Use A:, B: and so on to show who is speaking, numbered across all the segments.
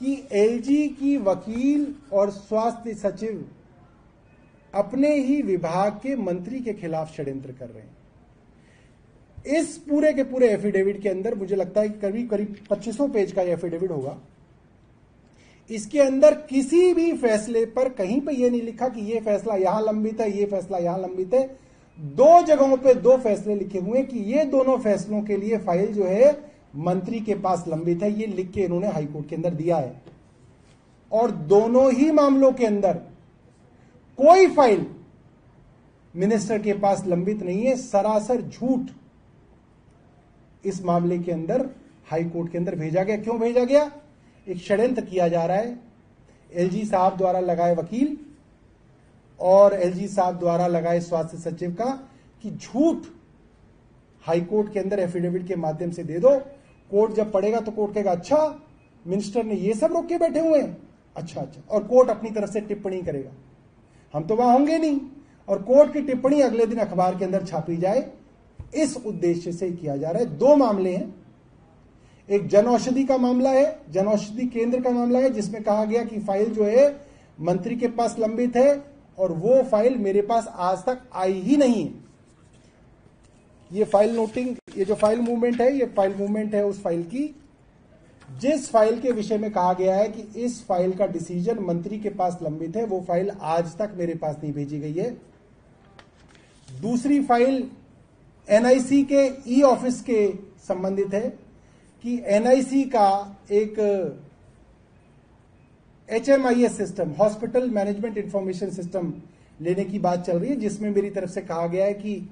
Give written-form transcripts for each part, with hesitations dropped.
A: कि एलजी की वकील और स्वास्थ्य सचिव अपने ही विभाग के मंत्री के खिलाफ षड्यंत्र कर रहे हैं। इस पूरे के पूरे एफिडेविट के अंदर मुझे लगता है कि करीब करीब 2500 पेज का एफिडेविट होगा। इसके अंदर किसी भी फैसले पर कहीं पे यह नहीं लिखा कि यह फैसला यहां लंबित है, यह फैसला यहां लंबित है। दो जगहों पे दो फैसले लिखे हुए कि ये दोनों फैसलों के लिए फाइल जो है मंत्री के पास लंबित है, ये लिख के इन्होंने हाईकोर्ट के अंदर दिया है। और दोनों ही मामलों के अंदर कोई फाइल मिनिस्टर के पास लंबित नहीं है। सरासर झूठ इस मामले के अंदर हाईकोर्ट के अंदर भेजा गया। क्यों भेजा गया? एक षड्यंत्र किया जा रहा है एलजी साहब द्वारा लगाए वकील और एलजी साहब द्वारा लगाए स्वास्थ्य सचिव का कि झूठ हाईकोर्ट के अंदर एफिडेविट के माध्यम से दे दो। कोर्ट जब पढ़ेगा तो कोर्ट कहेगा अच्छा मिनिस्टर ने ये सब रोक के बैठे हुए हैं, अच्छा, और कोर्ट अपनी तरफ से टिप्पणी करेगा। हम तो वहां होंगे नहीं और कोर्ट की टिप्पणी अगले दिन अखबार के अंदर छापी जाए, इस उद्देश्य से किया जा रहा है। दो मामले हैं, एक जन औषधि का मामला है, जन औषधि केंद्र का मामला है, जिसमें कहा गया कि फाइल जो है मंत्री के पास लंबित है और वो फाइल मेरे पास आज तक आई ही नहीं है। ये फाइल नोटिंग, ये जो फाइल मूवमेंट है, ये फाइल मूवमेंट है उस फाइल की जिस फाइल के विषय में कहा गया है कि इस फाइल का डिसीजन मंत्री के पास लंबित है, वो फाइल आज तक मेरे पास नहीं भेजी गई है। दूसरी फाइल एनआईसी के ई ऑफिस के संबंधित है कि एनआईसी का एक HMIS system, hospital management information system लेने की बात चल रही है, जिसमें मेरी तरफ से कहा गया है कि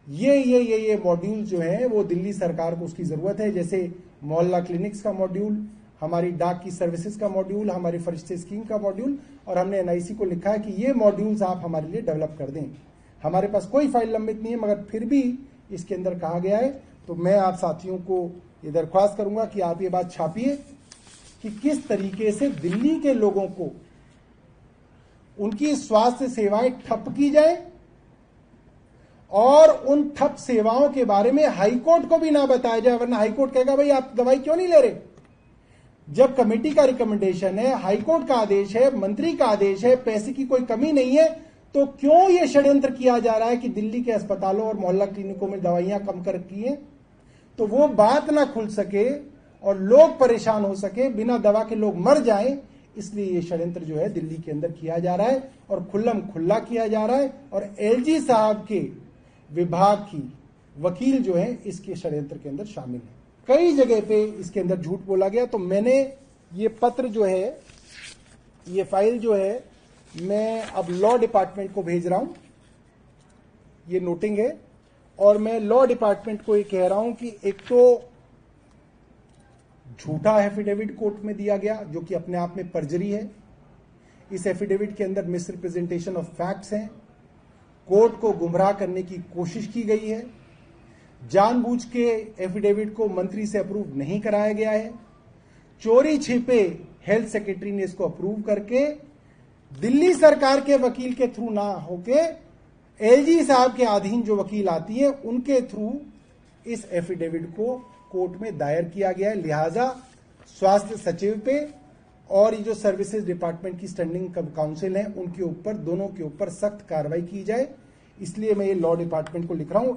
A: ये मॉड्यूल जो है वो दिल्ली सरकार को उसकी जरूरत है, जैसे मोहल्ला क्लिनिक्स का मॉड्यूल, हमारी डाक की सर्विसेज का मॉड्यूल, हमारी फरिश्ते स्कीम का मॉड्यूल, और हमने एनआईसी को लिखा है कि ये मॉड्यूल्स आप हमारे लिए डेवलप कर दें। हमारे पास कोई फाइल लंबित नहीं है, मगर फिर भी इसके अंदर कहा गया है। तो मैं आप साथियों को ये दरख्वास्त करूंगा कि आप ये बात छापिए कि किस तरीके से दिल्ली के लोगों को उनकी स्वास्थ्य सेवाएं ठप की जाए और उन ठप सेवाओं के बारे में हाईकोर्ट को भी ना बताया जाए, वरना हाईकोर्ट कहेगा भाई आप दवाई क्यों नहीं ले रहे। जब कमेटी का रिकमेंडेशन है, हाईकोर्ट का आदेश है, मंत्री का आदेश है, पैसे की कोई कमी नहीं है, तो क्यों यह षड्यंत्र किया जा रहा है कि दिल्ली के अस्पतालों और मोहल्ला क्लिनिकों में दवाइयां कम कर रखी हैं? तो वो बात ना खुल सके और लोग परेशान हो सके, बिना दवा के लोग मर जाएं, इसलिए ये षड्यंत्र जो है दिल्ली के अंदर किया जा रहा है और खुल्लम खुल्ला किया जा रहा है। और एलजी साहब के विभाग की वकील जो है इसके षड्यंत्र के अंदर शामिल है। कई जगह पे इसके अंदर झूठ बोला गया। तो मैंने ये पत्र जो है, ये फाइल जो है, मैं अब लॉ डिपार्टमेंट को भेज रहा हूं। ये नोटिंग है और मैं लॉ डिपार्टमेंट को ये कह रहा हूं कि एक तो झूठा एफिडेविट कोर्ट में दिया गया जो कि अपने आप में पर्जरी है। इस एफिडेविट के अंदर मिसरिप्रेजेंटेशन ऑफ फैक्ट्स हैं, कोर्ट को गुमराह करने की कोशिश की गई है, जानबूझ के एफिडेविट को मंत्री से अप्रूव नहीं कराया गया है, चोरी छिपे हेल्थ सेक्रेटरी ने इसको अप्रूव करके दिल्ली सरकार के वकील के थ्रू ना होके एलजी साहब के अधीन जो वकील आती है उनके थ्रू इस एफिडेविट को कोर्ट में दायर किया गया है। लिहाजा स्वास्थ्य सचिव पे और ये जो सर्विसेज डिपार्टमेंट की स्टैंडिंग काउंसिल है उनके ऊपर, दोनों के ऊपर सख्त कार्रवाई की जाए। इसलिए मैं ये लॉ डिपार्टमेंट को लिख रहा हूं।